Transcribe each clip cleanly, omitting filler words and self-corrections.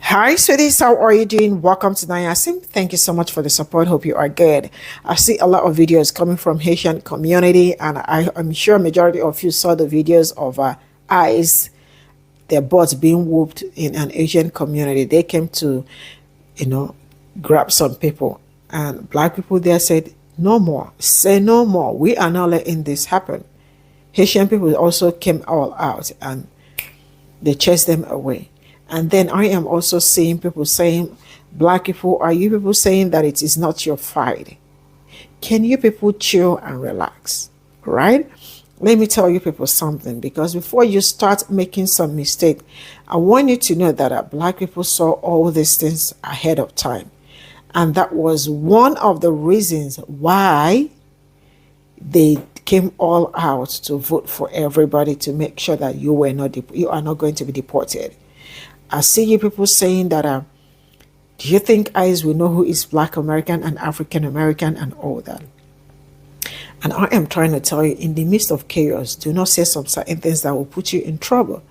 Hi, sweeties. How are you doing? Welcome to Nayasim. Thank you so much for the support. Hope you are good. I see a lot of videos coming from Haitian community, and I'm sure majority of you saw the videos of eyes, their butts being whooped in an Asian community. They came to, you know, grab some people, and black people there said, "No more. Say no more. We are not letting this happen." Haitian people also came all out and they chased them away. And then I am also seeing people saying, black people, are you people saying that it is not your fight? Can you people chill and relax? Right? Let me tell you people something, because before you start making some mistake, I want you to know that black people saw all these things ahead of time. And that was one of the reasons why they came all out to vote for everybody to make sure that you are not going to be deported. I see you people saying that, do you think ICE will know who is Black American and African American and all that? And I am trying to tell you, in the midst of chaos, do not say some certain things that will put you in trouble.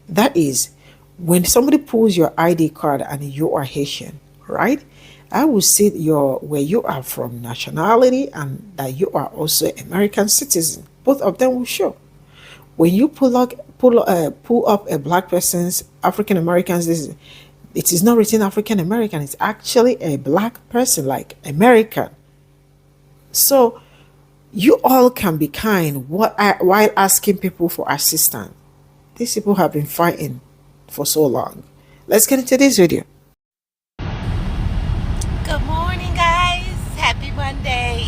That is, when somebody pulls your ID card and you are Haitian, right? I will see where you are from, nationality, and that you are also American citizen. Both of them will show. When you pull up a black person's African Americans, it is not written African American. It's actually a black person, like American. So you all can be kind while asking people for assistance. These people have been fighting for so long. Let's get into this video. Good morning, guys. Happy Monday.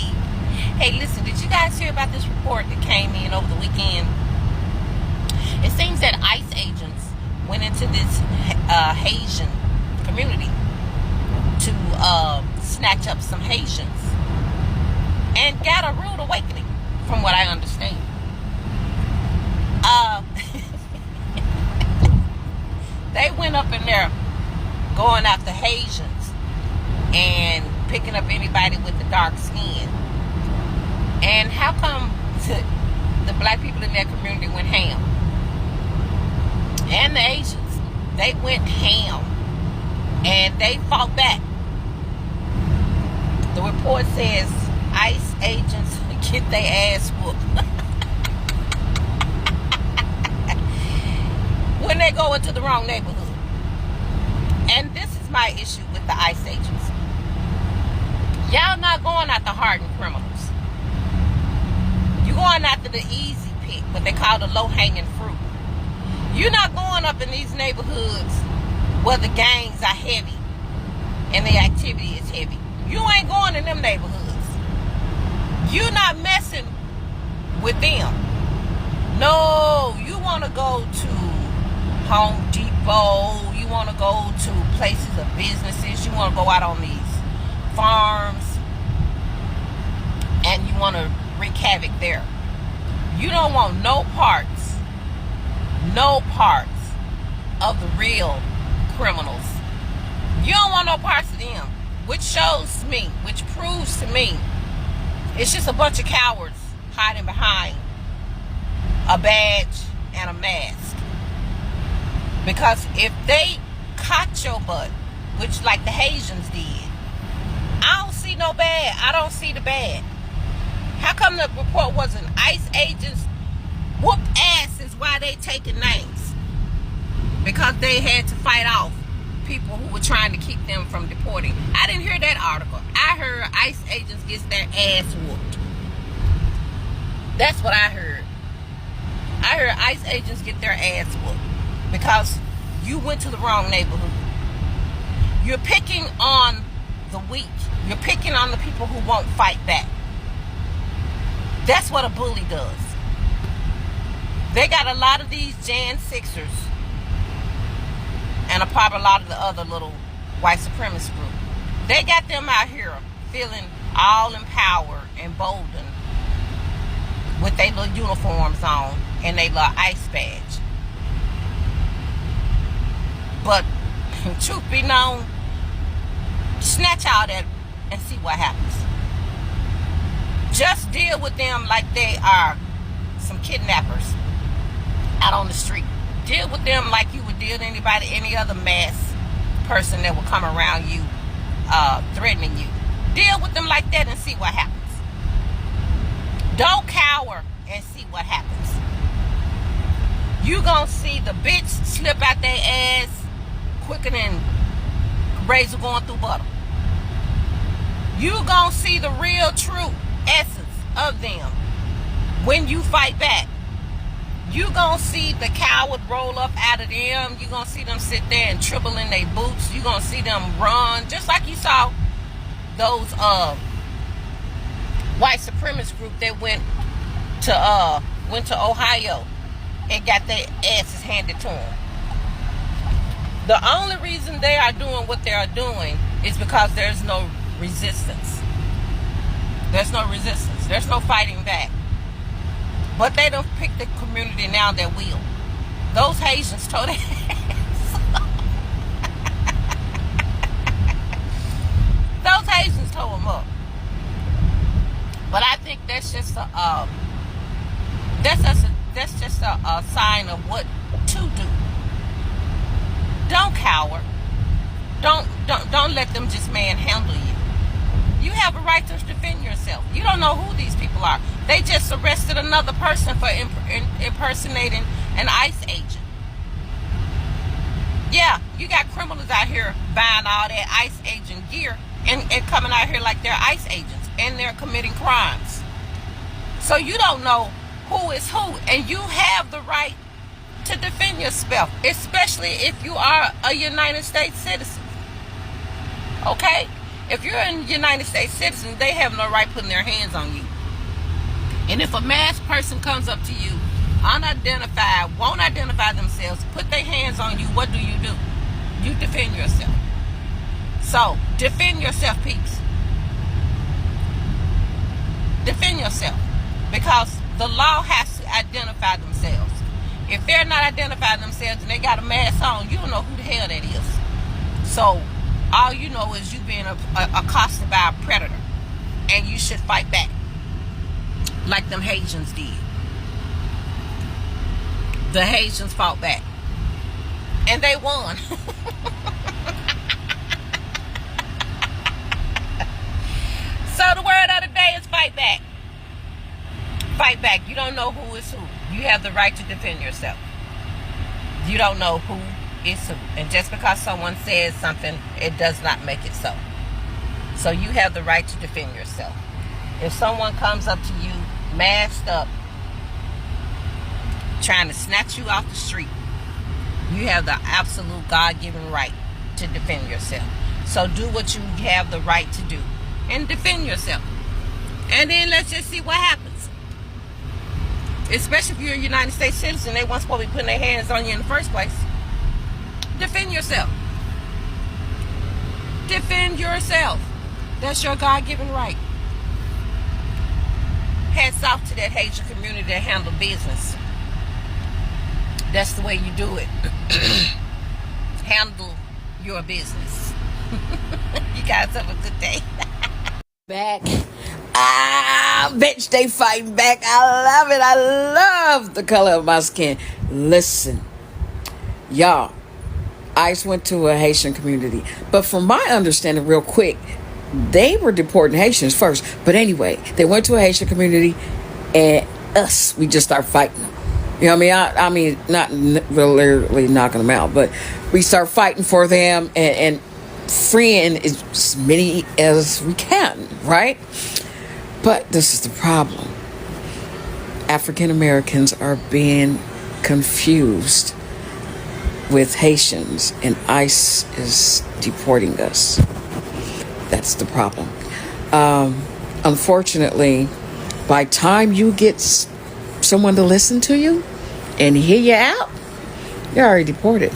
Hey, listen, did you guys hear about this report that came in over the weekend? It seems that ICE agents went into this Haitian community to snatch up some Haitians and got a rude awakening, from what I understand. They went up in there going after Haitians and picking up anybody with the dark skin. And how come the black people in that community went ham? And the Asians, they went ham, and they fought back. The report says ICE agents get their ass whooped when they go into the wrong neighborhood. And this is my issue with the ICE agents. Y'all not going after hardened criminals. You're going after the easy pick, what they call the low-hanging fruit. You're not going up in these neighborhoods where the gangs are heavy and the activity is heavy. You ain't going in them neighborhoods. You're not messing with them. No, you want to go to Home Depot. You want to go to places of businesses. You want to go out on these farms and you want to wreak havoc there. You don't want no parts of the real criminals. You don't want no parts of them, which proves to me it's just a bunch of cowards hiding behind a badge and a mask. Because if they caught your butt, which like the Haitians did, I don't see no bad. I don't see the bad. How come the report wasn't ICE agents whooped asses while they taking names? Because they had to fight off people who were trying to keep them from deporting. I didn't hear that article. I heard ICE agents gets their ass whooped. That's what I heard. I heard ICE agents get their ass whooped because you went to the wrong neighborhood. You're picking on the weak. You're picking on the people who won't fight back. That's what a bully does. They got a lot of these Jan 6ers and probably a lot of the other little white supremacist group. They got them out here feeling all empowered and boldened with their little uniforms on and their little ICE badge. But truth be known, snatch all that and see what happens. Just deal with them like they are some kidnappers out on the street. Deal with them like you would deal with anybody, any other mass person that will come around you threatening you. Deal with them like that and see what happens. Don't cower and see what happens. You gonna see the bitch slip out their ass quicker than razor going through butter. You gonna see the real true essence of them when you fight back. You gonna see the coward roll up out of them. You gonna see them sit there and tremble in their boots. You gonna see them run, just like you saw those white supremacist group that went to Ohio and got their asses handed to them. The only reason they are doing what they are doing is because there's no resistance. There's no resistance. There's no fighting back. But they don't pick the community now that will. Those Haitians told their ass. Those Haitians told them up. But I think that's just a sign of what to do. Don't cower. Don't let them just manhandle you. You have a right to defend yourself. You don't know who these people are. They just arrested another person for impersonating an ICE agent. Yeah, you got criminals out here buying all that ICE agent gear and coming out here like they're ICE agents and they're committing crimes. So you don't know who is who, and you have the right to defend yourself, especially if you are a United States citizen. Okay? If you're a United States citizen, they have no right putting their hands on you. And if a masked person comes up to you, unidentified, won't identify themselves, put their hands on you, what do? You defend yourself. So, defend yourself, peeps. Defend yourself. Because the law has to identify themselves. If they're not identifying themselves and they got a mask on, you don't know who the hell that is. So, all you know is you being accosted by a predator. And you should fight back. Like them Haitians did. The Haitians fought back. And they won. So the word of the day is fight back. Fight back. You don't know who is who. You have the right to defend yourself. You don't know who is who. And just because someone says something, it does not make it so. So you have the right to defend yourself. If someone comes up to you, masked up, trying to snatch you off the street, you have the absolute God-given right to defend yourself. So do what you have the right to do and defend yourself. And then let's just see what happens. Especially if you're a United States citizen, they weren't supposed to be putting their hands on you in the first place. Defend yourself. Defend yourself. That's your God-given right. Hats off to that Haitian community that handle business. That's the way you do it. Handle your business. You guys have a good day. Back. Bitch, they fighting back. I love it. I love the color of my skin. Listen, y'all, ICE went to a Haitian community. But from my understanding, real quick, they were deporting Haitians first. But anyway, they went to a Haitian community and we just start fighting them. You know what I mean? Not really knocking them out, but we start fighting for them and freeing as many as we can, right? But this is the problem. African Americans are being confused with Haitians, and ICE is deporting us. That's the problem. Unfortunately, by the time you get someone to listen to you and hear you out, you're already deported.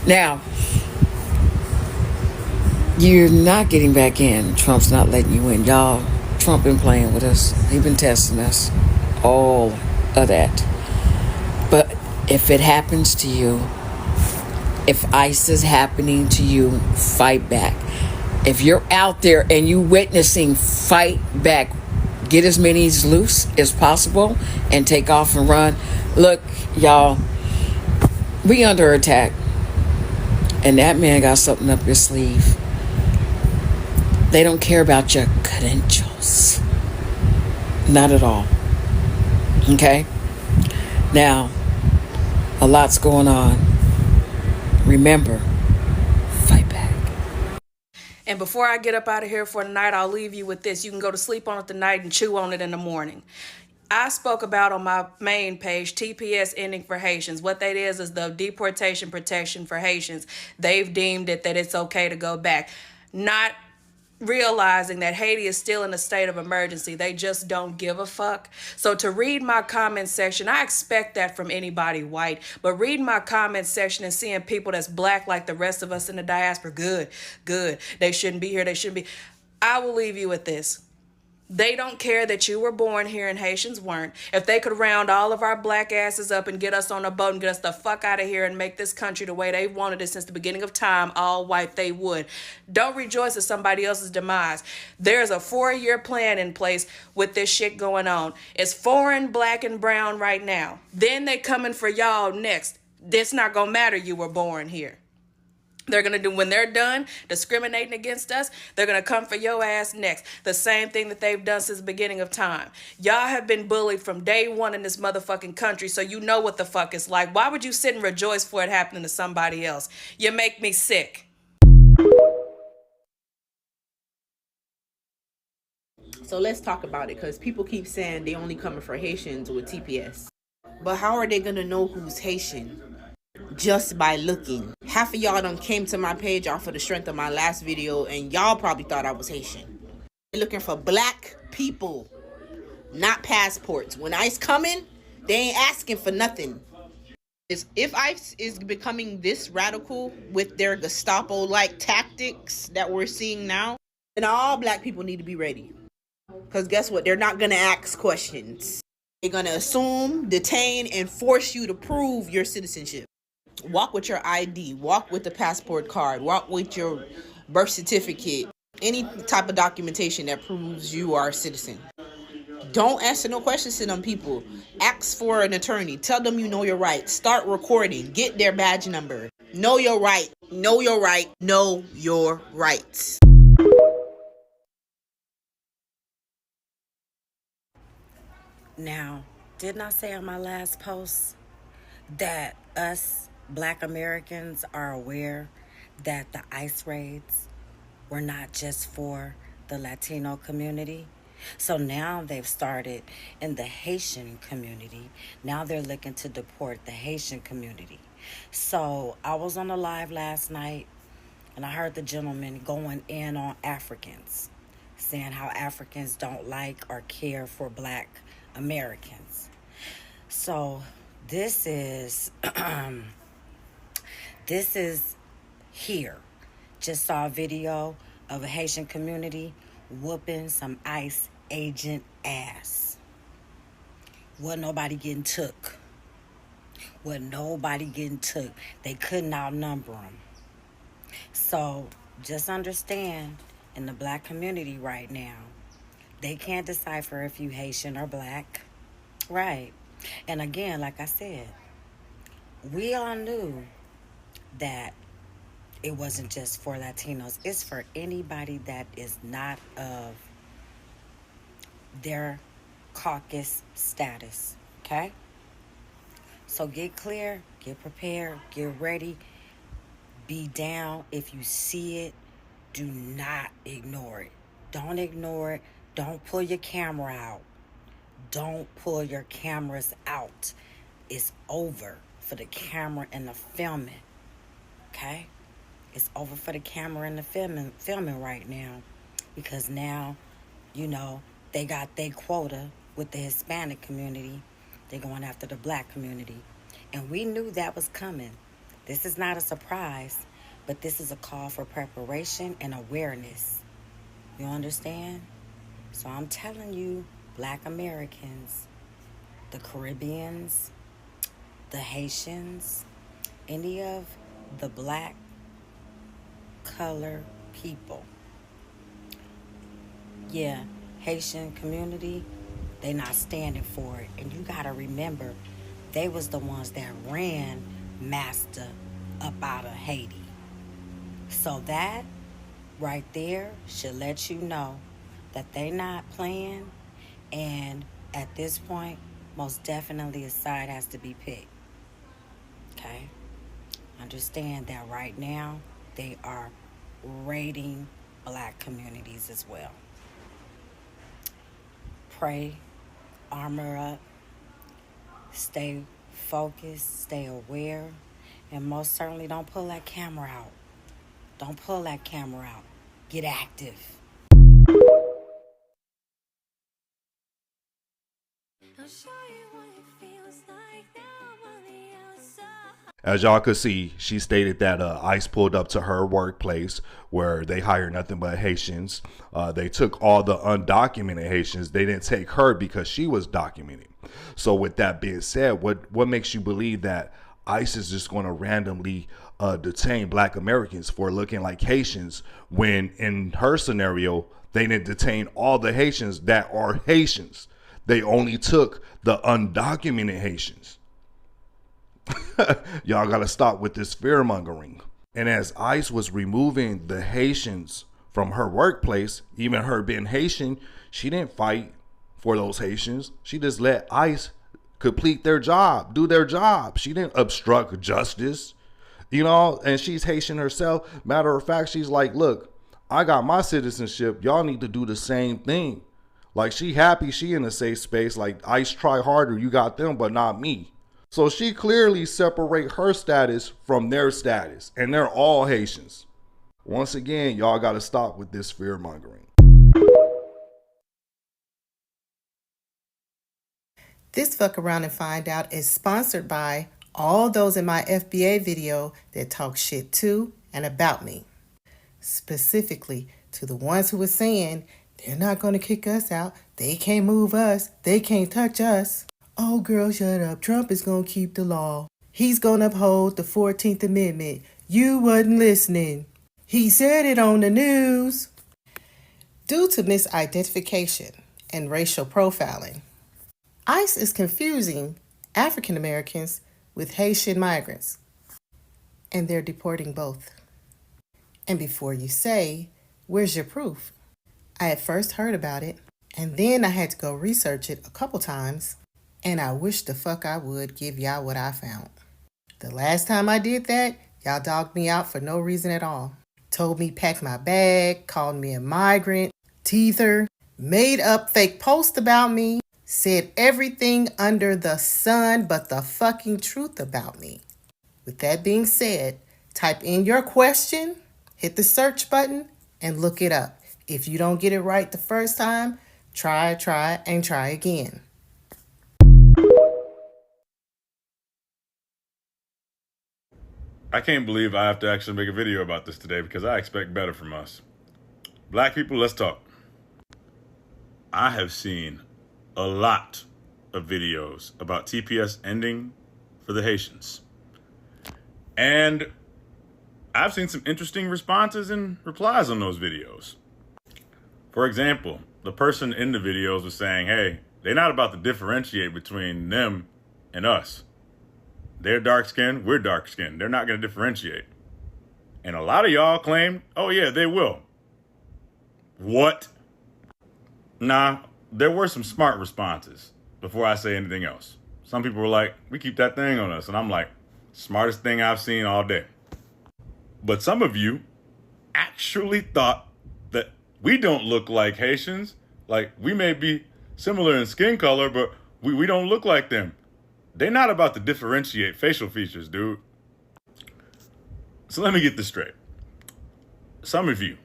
Now, you're not getting back in. Trump's not letting you in. Y'all, Trump been playing with us. He been testing us. All of that. But if it happens to you, if ICE is happening to you, fight back. If you're out there and you witnessing, fight back. Get as many loose as possible and take off and run. Look, y'all, we under attack. And that man got something up his sleeve. They don't care about your credentials. Not at all. Okay? Now, a lot's going on. Remember, fight back. And before I get up out of here for the night, I'll leave you with this. You can go to sleep on it tonight and chew on it in the morning. I spoke about on my main page, TPS ending for Haitians. What that is the deportation protection for Haitians. They've deemed it that it's okay to go back. Not realizing that Haiti is still in a state of emergency. They just don't give a fuck. So to read my comment section, I expect that from anybody white, but reading my comment section and seeing people that's black like the rest of us in the diaspora, good. They shouldn't be here. They shouldn't be. I will leave you with this. They don't care that you were born here and Haitians weren't. If they could round all of our black asses up and get us on a boat and get us the fuck out of here and make this country the way they wanted it since the beginning of time, all white, they would. Don't rejoice at somebody else's demise. There's a 4-year plan in place with this shit going on. It's foreign, black, and brown right now. Then they coming for y'all next. It's not gonna matter you were born here. They're going to do, when they're done discriminating against us, they're going to come for your ass next. The same thing that they've done since the beginning of time. Y'all have been bullied from day one in this motherfucking country, so you know what the fuck it's like. Why would you sit and rejoice for it happening to somebody else? You make me sick. So let's talk about it, because people keep saying they only coming for Haitians with TPS. But how are they going to know who's Haitian? Just by looking. Half of y'all done came to my page off of the strength of my last video, and y'all probably thought I was Haitian. They're looking for black people, not passports. When ICE coming, they ain't asking for nothing. If ICE is becoming this radical with their Gestapo-like tactics that we're seeing now, then all black people need to be ready. Because guess what? They're not going to ask questions. They're going to assume, detain, and force you to prove your citizenship. Walk with your ID, walk with the passport card, walk with your birth certificate, any type of documentation that proves you are a citizen. Don't answer no questions to them people. Ask for an attorney. Tell them you know your rights. Start recording. Get their badge number. Know your right. Know your right. Know your rights. Now, didn't I say on my last post that us Black Americans are aware that the ICE raids were not just for the Latino community? So now they've started in the Haitian community. Now they're looking to deport the Haitian community. So I was on a live last night and I heard the gentleman going in on Africans, saying how Africans don't like or care for Black Americans. So this is this is here. Just saw a video of a Haitian community whooping some ICE agent ass. Wasn't nobody getting took. They couldn't outnumber them. So just understand, in the Black community right now, they can't decipher if you Haitian or Black. Right. And again, like I said, we all knew that it wasn't just for Latinos. It's for anybody that is not of their caucus status. Okay? So get clear, get prepared, get ready, be down. If you see it, do not ignore it. Don't ignore it. Don't pull your camera out. Don't pull your cameras out. It's over for the camera and the filming. Okay? It's over for the camera and the filming right now. Because now, you know, they got their quota with the Hispanic community. They're going after the Black community. And we knew that was coming. This is not a surprise, but this is a call for preparation and awareness. You understand? So I'm telling you, Black Americans, the Caribbeans, the Haitians, any of the Black color people. Yeah, Haitian community, they not standing for it. And you gotta remember, they was the ones that ran Master up out of Haiti. So that right there should let you know that they not playing, and at this point, most definitely a side has to be picked. Okay? Understand that right now they are raiding black communities as well. Pray, armor up, stay focused, stay aware, and most certainly don't pull that camera out. Don't pull that camera out. Get active. As y'all could see, she stated that ICE pulled up to her workplace where they hire nothing but Haitians. They took all the undocumented Haitians. They didn't take her because she was documented. So with that being said, what makes you believe that ICE is just going to randomly detain black Americans for looking like Haitians when in her scenario, they didn't detain all the Haitians that are Haitians. They only took the undocumented Haitians. Y'all got to stop with this fear mongering. And as ICE was removing the Haitians from her workplace, even her being Haitian, she didn't fight for those Haitians. She just let ICE complete their job, do their job. She didn't obstruct justice, and she's Haitian herself. Matter of fact, she's like, look, I got my citizenship. Y'all need to do the same thing. Like, she happy she in a safe space. Like, ICE try harder. You got them, but not me. So she clearly separate her status from their status, and they're all Haitians. Once again, y'all got to stop with this fear mongering. This Fuck Around and Find Out is sponsored by all those in my FBA video that talk shit to and about me. Specifically to the ones who were saying, they're not going to kick us out. They can't move us. They can't touch us. Oh, girl, shut up. Trump is going to keep the law. He's going to uphold the 14th Amendment. You wasn't listening. He said it on the news. Due to misidentification and racial profiling, ICE is confusing African Americans with Haitian migrants, and they're deporting both. And before you say, where's your proof? I had first heard about it, and then I had to go research it a couple times, and I wish the fuck I would give y'all what I found. The last time I did that, y'all dogged me out for no reason at all. Told me pack my bag, called me a migrant, teether, made up fake posts about me, said everything under the sun but the fucking truth about me. With that being said, type in your question, hit the search button, and look it up. If you don't get it right the first time, try, and try again. I can't believe I have to actually make a video about this today because I expect better from us. Black people, let's talk. I have seen a lot of videos about TPS ending for the Haitians. And I've seen some interesting responses and replies on those videos. For example, the person in the videos was saying, hey, they're not about to differentiate between them and us. They're dark skinned, we're dark skinned. They're not going to differentiate. And a lot of y'all claim, oh yeah, they will. What? Nah, there were some smart responses before I say anything else. Some people were like, we keep that thing on us. And I'm like, smartest thing I've seen all day. But some of you actually thought that we don't look like Haitians. Like, we may be similar in skin color, but we don't look like them. They're not about to differentiate facial features, dude. So let me get this straight. Some of you,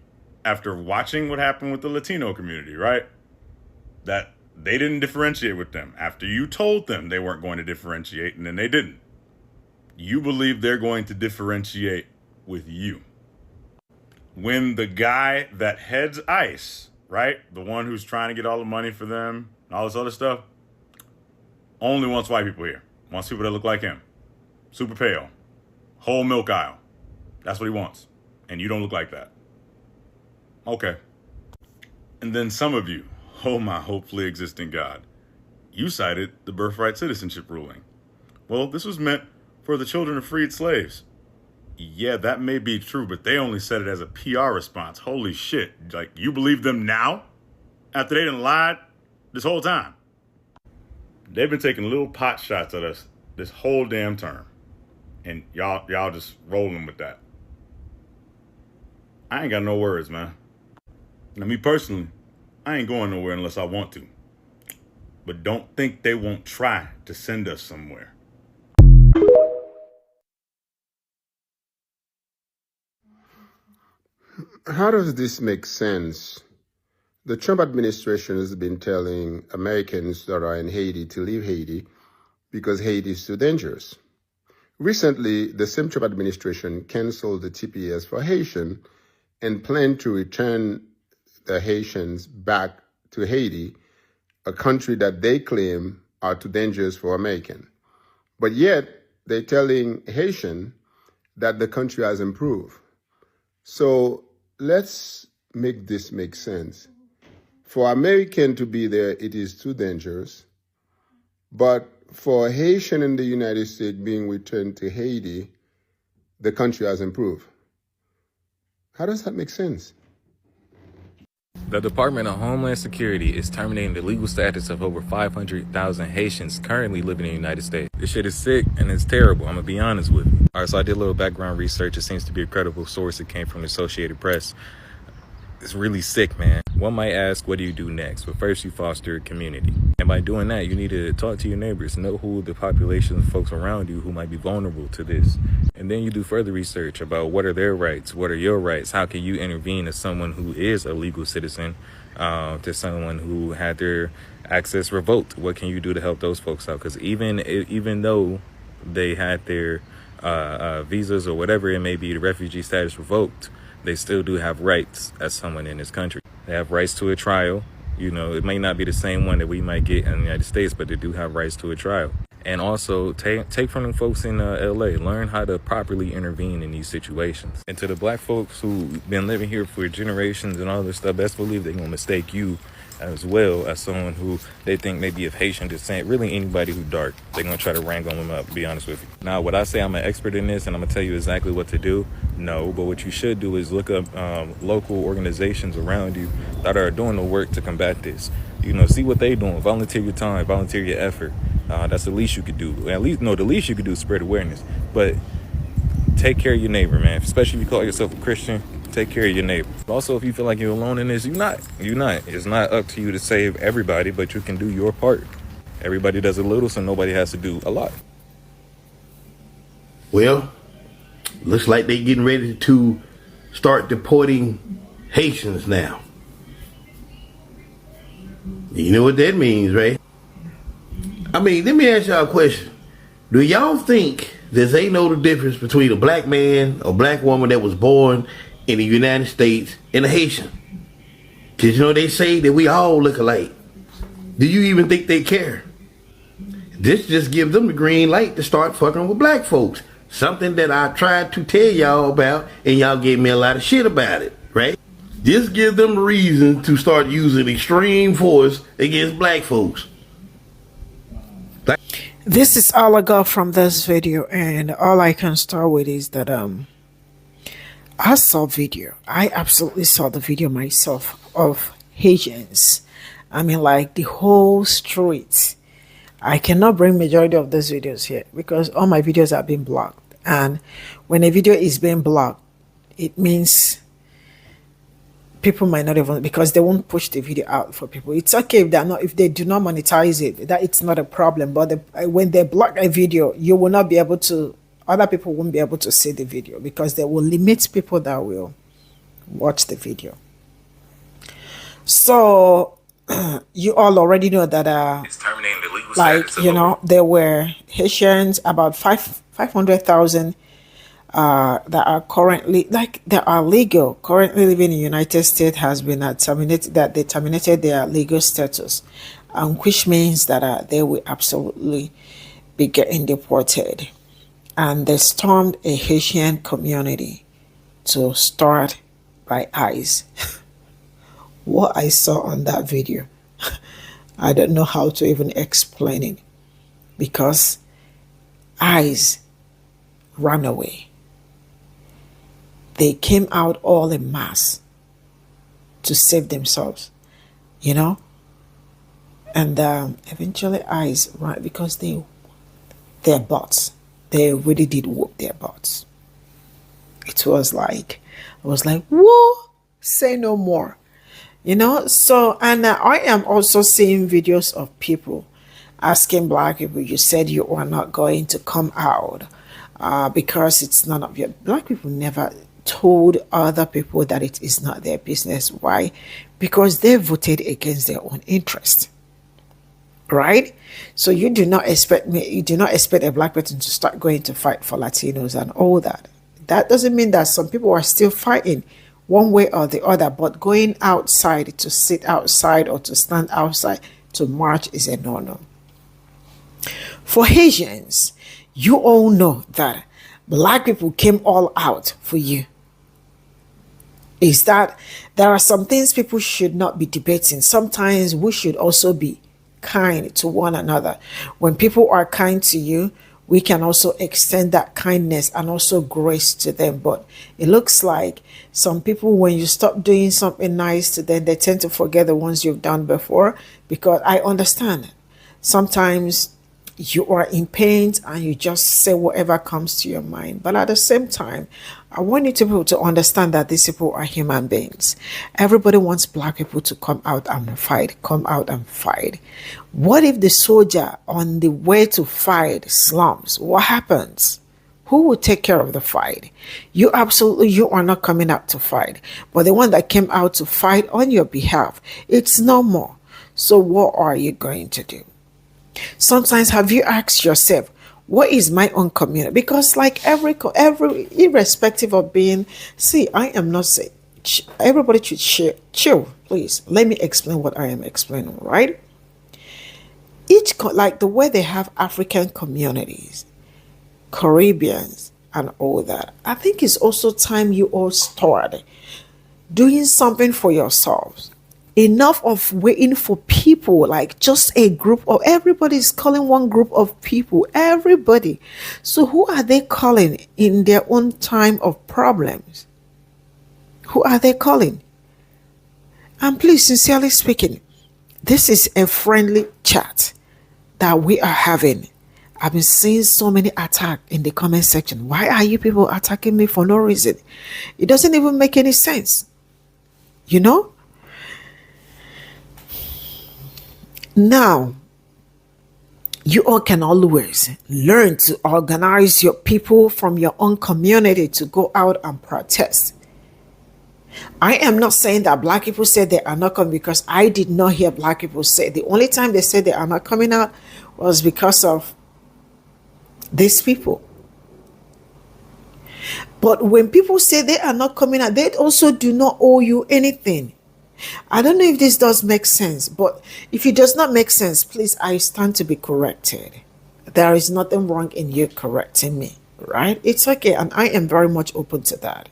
after watching what happened with the Latino community, right? That they didn't differentiate with them after you told them they weren't going to differentiate, and then they didn't. You believe they're going to differentiate with you. When the guy that heads ICE, right? The one who's trying to get all the money for them and all this other stuff, only wants white people here. Wants people that look like him. Super pale. Whole milk aisle. That's what he wants. And you don't look like that. Okay. And then some of you, oh my hopefully existing God, you cited the birthright citizenship ruling. Well, this was meant for the children of freed slaves. Yeah, that may be true, but they only said it as a PR response. Holy shit. Like, you believe them now? After they done lied this whole time? They've been taking little pot shots at us this whole damn term. And y'all just rolling with that. I ain't got no words, man. Now, me personally, I ain't going nowhere unless I want to. But don't think they won't try to send us somewhere. How does this make sense? The Trump administration has been telling Americans that are in Haiti to leave Haiti because Haiti is too dangerous. Recently, the same Trump administration canceled the TPS for Haitian and planned to return the Haitians back to Haiti, a country that they claim are too dangerous for Americans. But yet, they're telling Haitian that the country has improved. So let's make this make sense. For American to be there, it is too dangerous. But for Haitian in the United States being returned to Haiti, the country has improved. How does that make sense? The Department of Homeland Security is terminating the legal status of over 500,000 Haitians currently living in the United States. This shit is sick and it's terrible. I'm gonna be honest with you. All right, so I did a little background research. It seems to be a credible source. It came from the Associated Press. It's really sick, man. One might ask, what do you do next? But first, you foster a community. And by doing that, you need to talk to your neighbors, know who the population of folks around you who might be vulnerable to this. And then you do further research about what are their rights, what are your rights, how can you intervene as someone who is a legal citizen, to someone who had their access revoked. What can you do to help those folks out? Because even though they had their visas or whatever it may be, the refugee status revoked, they still do have rights as someone in this country. They have rights to a trial. You know, it may not be the same one that we might get in the United States, but they do have rights to a trial. And also take from the folks in LA, learn how to properly intervene in these situations. And to the black folks who've been living here for generations and all this stuff, best believe they're gonna mistake you as well as someone who they think may be of Haitian descent. Really anybody who dark, they're gonna try to wrangle them up, to be honest with you. Now, would I say I'm an expert in this and I'm gonna tell you exactly what to do? No, but what you should do is look up local organizations around you that are doing the work to combat this. You know, see what they're doing, volunteer your time, volunteer your effort. That's the least you could do. The least you could do is spread awareness. But take care of your neighbor, man. Especially if you call yourself a Christian, take care of your neighbor. Also, if you feel like you're alone in this, you're not. It's not up to you to save everybody, but you can do your part. Everybody does a little, so nobody has to do a lot. Well, looks like they're getting ready to start deporting Haitians now. You know what that means, right? I mean, let me ask y'all a question. Do y'all think that they know the difference between a black man or black woman that was born in the United States and a Haitian? Because, you know, they say that we all look alike. Do you even think they care? This just gives them the green light to start fucking with black folks. Something that I tried to tell y'all about, and y'all gave me a lot of shit about it, right? This gives them reason to start using extreme force against black folks. This is all I got from this video, and all I can start with is that I saw video. I absolutely saw the video myself of Haitians. I mean, like the whole street. I cannot bring majority of those videos here because all my videos have been blocked. And when a video is being blocked, it means people might not even, because they won't push the video out for people. It's okay if they're not, if they do not monetize it, that it's not a problem. But when they block a video, you will not be able to, other people won't be able to see the video because they will limit people that will watch the video. So you all already know that It's terminating the legal like, status of you know, there were Haitians, about 500,000 that are currently, like, that are legal, currently living in the United States has been terminated, that they terminated their legal status, which means that they will absolutely be getting deported. And they stormed a Haitian community to start by ICE. What I saw on that video, I don't know how to even explain it, because ICE ran away. they came out all en masse to save themselves, you know. And eventually ICE, right, because their butts, they really did whoop their butts. It was like, whoa, say no more, you know. So, and I am also seeing videos of people asking black people, you said you are not going to come out because it's none of your. Black people never told other people that it is not their business. Why? Because they voted against their own interest, right? So you do not expect a black person to start going to fight for Latinos and all that. That doesn't mean that some people are still fighting one way or the other, but going outside to sit outside or to stand outside to march is a no-no. For Haitians, you all know that black people came all out for you. Is that there are some things people should not be debating. Sometimes we should also be kind to one another. When people are kind to you, we can also extend that kindness and also grace to them. But it looks like some people, when you stop doing something nice to them, they tend to forget the ones you've done before. Because I understand sometimes you are in pain and you just say whatever comes to your mind. But at the same time, I want you people to understand that these people are human beings. Everybody wants black people to come out and fight, come out and fight. What if the soldier on the way to fight slumps? What happens? Who will take care of the fight? You are not coming out to fight. But the one that came out to fight on your behalf, it's no more. So what are you going to do? Sometimes have you asked yourself, what is my own community? Because like every irrespective of being, I am not saying everybody should chill, please. Let me explain what I am explaining, right? Like the way they have African communities, Caribbeans and all that, I think it's also time you all start doing something for yourselves. Enough of waiting for people, like just a group of everybody's calling one group of people, everybody. So who are they calling in their own time of problems? Who are they calling? And please, sincerely speaking, this is a friendly chat that we are having. I've been seeing so many attacks in the comment section. Why are you people attacking me for no reason? It doesn't even make any sense, you know? Now, you all can always learn to organize your people from your own community to go out and protest. I am not saying that black people said they are not coming, because I did not hear black people say. The only time they said they are not coming out was because of these people. But when people say they are not coming out, they also do not owe you anything. I don't know if this does make sense, but if it does not make sense, please, I stand to be corrected. There is nothing wrong in you correcting me, right? It's okay, and I am very much open to that.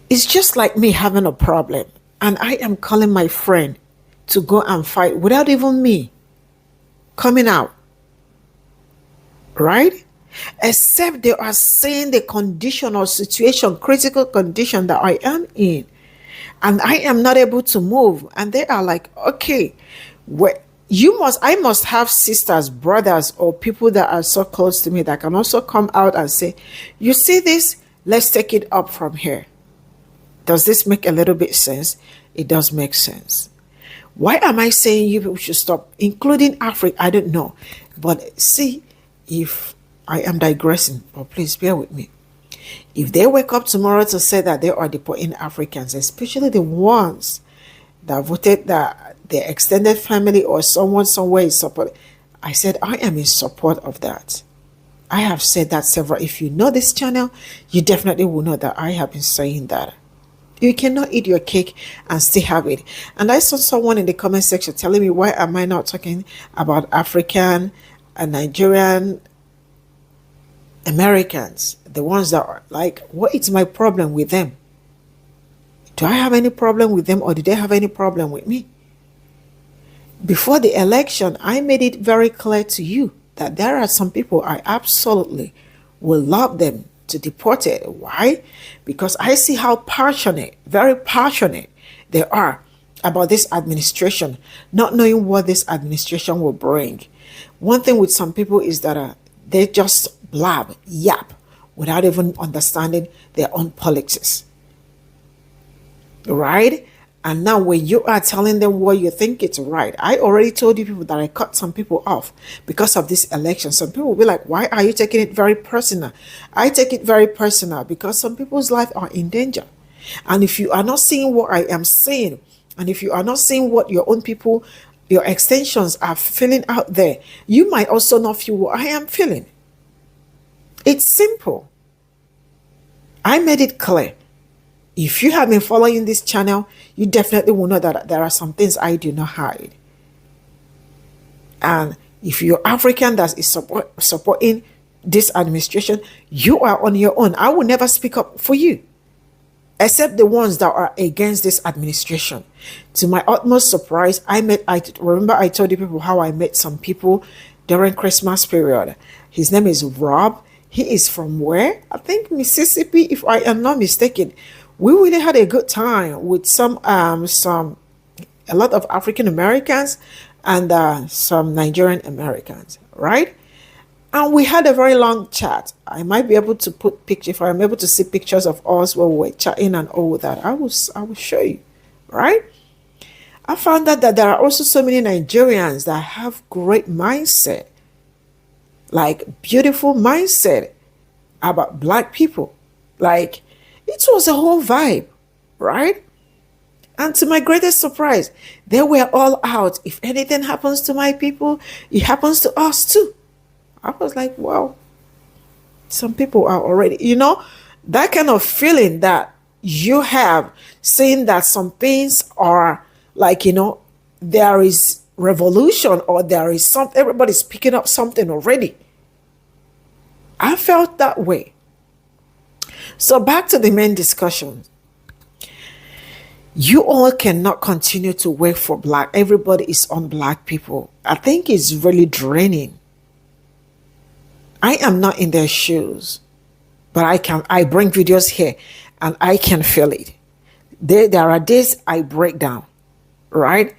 It's just like me having a problem, and I am calling my friend to go and fight without even me coming out, right? Except they are saying the condition or situation, critical condition that I am in, and I am not able to move. And they are like, okay, I must have sisters, brothers, or people that are so close to me that can also come out and say, you see this? Let's take it up from here. Does this make a little bit sense? It does make sense. Why am I saying you people should stop, including Africa? I don't know. But see, if I am digressing, but please bear with me. If they wake up tomorrow to say that they are deporting Africans, especially the ones that voted that their extended family or someone somewhere is support, I said I am in support of that. I have said that several. If you know this channel, you definitely will know that I have been saying that. You cannot eat your cake and still have it. And I saw someone in the comment section telling me, why am I not talking about African and Nigerian Americans, the ones that are like, what is my problem with them? Do I have any problem with them, or do they have any problem with me? Before the election, I made it very clear to you that there are some people I absolutely will love them to deport it. Why? Because I see how passionate, very passionate they are about this administration, not knowing what this administration will bring. One thing with some people is that they just blab, yap, without even understanding their own politics. Right? And now when you are telling them what you think it's right, I already told you people that I cut some people off because of this election. Some people will be like, why are you taking it very personal? I take it very personal because some people's lives are in danger. And if you are not seeing what I am saying, and if you are not seeing what your own people, your extensions are feeling out there, you might also not feel what I am feeling. It's simple. I made it clear. If you have been following this channel, you definitely will know that there are some things I do not hide. And if you're African that is supporting this administration, you are on your own. I will never speak up for you, except the ones that are against this administration. To my utmost surprise, I remember I told you people how I met some people during Christmas period. His name is Rob. He is from where? I think Mississippi, if I am not mistaken. We really had a good time with a lot of African Americans and some Nigerian Americans, right? And we had a very long chat. I might be able to put pictures, if I'm able to see pictures of us while we were chatting and all that, I will show you, right? I found out that there are also so many Nigerians that have great mindset, like beautiful mindset about Black people. Like, it was a whole vibe, right? And to my greatest surprise, they were all out. If anything happens to my people, it happens to us too. I was like, wow, some people are already, that kind of feeling that you have, saying that some things are like, there is revolution or there is something, everybody's picking up something already. I felt that way. So back to the main discussion. You all cannot continue to work for Black. Everybody is on Black people. I think it's really draining. I am not in their shoes, but I bring videos here and I can feel it. There are days I break down, right?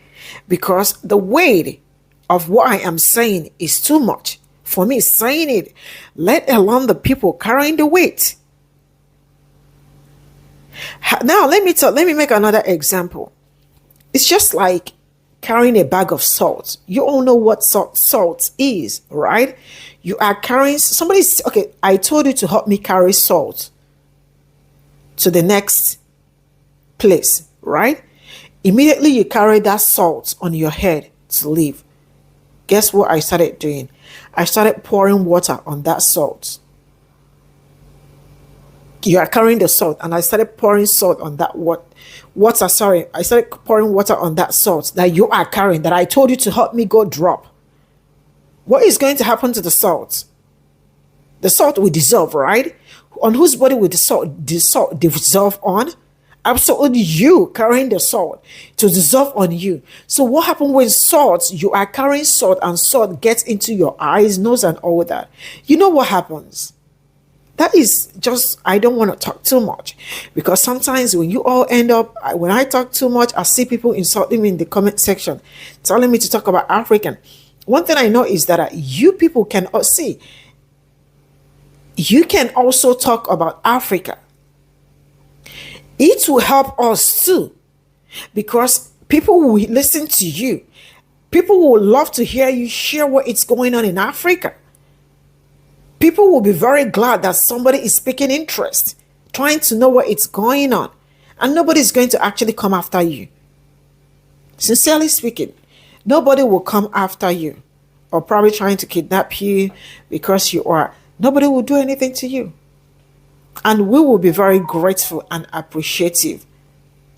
Because the weight of what I am saying is too much for me saying it, let alone the people carrying the weight. Now, let me make another example. It's just like carrying a bag of salt. You all know what salt is, right? You are carrying okay, I told you to help me carry salt to the next place, right? Immediately you carry that salt on your head to leave. Guess what I started doing? I started pouring water on that salt. You are carrying the salt, and I started pouring salt on that water. Sorry, I started pouring water on that salt that you are carrying, that I told you to help me go drop. What is going to happen to the salt? The salt will dissolve, right? On whose body will the salt dissolve on? Absolutely you carrying the salt to dissolve on you. So what happens when you are carrying salt and salt gets into your eyes, nose, and all that? You know what happens? That is just, I don't want to talk too much, because sometimes when you all end up, when I talk too much, I see people insulting me in the comment section, telling me to talk about African. One thing I know is that you people can see, you can also talk about Africa. It will help us too, because people will listen to you. People will love to hear you share what is going on in Africa. People will be very glad that somebody is speaking interest, trying to know what is going on, and nobody is going to actually come after you. Sincerely speaking, nobody will come after you or probably trying to kidnap you because you are. Nobody will do anything to you. And we will be very grateful and appreciative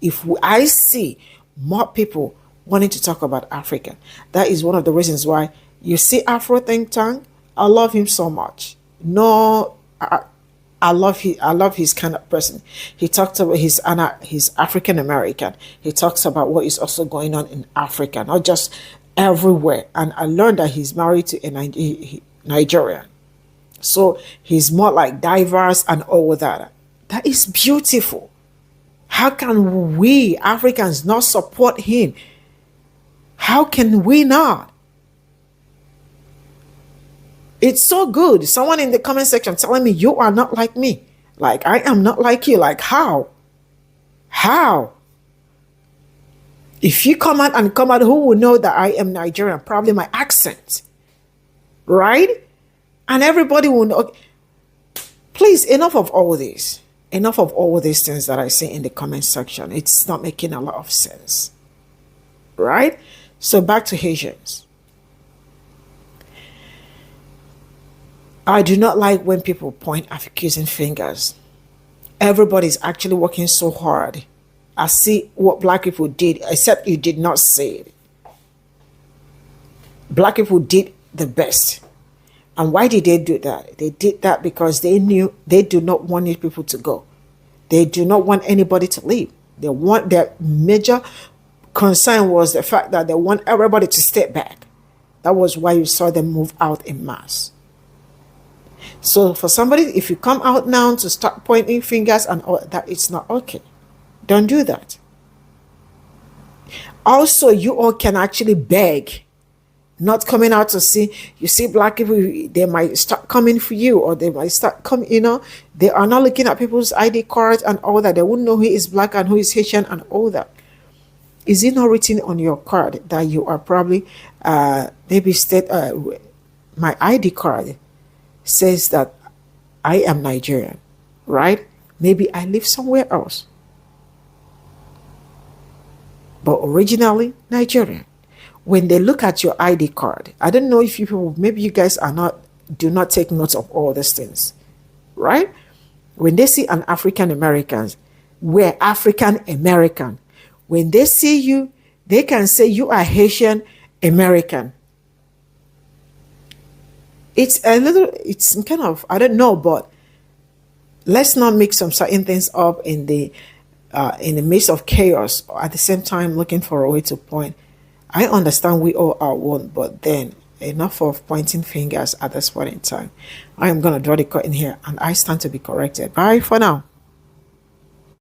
if I see more people wanting to talk about Africa. That is one of the reasons why you see Afro Think Tank. I love him so much. No, I love his kind of person. He talks about he's African American. He talks about what is also going on in Africa, not just everywhere. And I learned that he's married to a Nigerian. So he's more like diverse and all that. That is beautiful. How can we Africans not support him? How can we not? It's so good. Someone in the comment section telling me you are not like me. Like I am not like you. Like how? How? If you come out, who will know that I am Nigerian? Probably my accent. Right? And everybody will know. Please, enough of all this. Enough of all these things that I say in the comment section. It's not making a lot of sense. Right? So back to Haitians. I do not like when people point accusing fingers. Everybody's actually working so hard. I see what black people did, except you did not say it. Black people did the best. And why did they do that? They did that because they knew they do not want these people to go. They do not want anybody to leave. They want, their major concern was the fact that they want everybody to step back. That was why you saw them move out in mass. So for somebody, if you come out now to start pointing fingers and all that, it's not okay. Don't do that. Also, you all can actually beg. Not coming out to see, you see black people, they might start coming for you, or they might start coming, they are not looking at people's ID cards and all that. They wouldn't know who is black and who is Haitian and all that. Is it not written on your card that you are probably, maybe my ID card says that I am Nigerian, right? Maybe I live somewhere else. But originally, Nigerian. When they look at your ID card, I don't know if you people, maybe you guys do not take notes of all these things, right? When they see an African American, we're African American. When they see you, they can say you are Haitian American. It's kind of, I don't know, but let's not mix some certain things up in the midst of chaos, at the same time looking for a way to point. I understand we all are one, but then enough of pointing fingers at this point in time. I am going to draw the curtain here, and I stand to be corrected. Bye for now.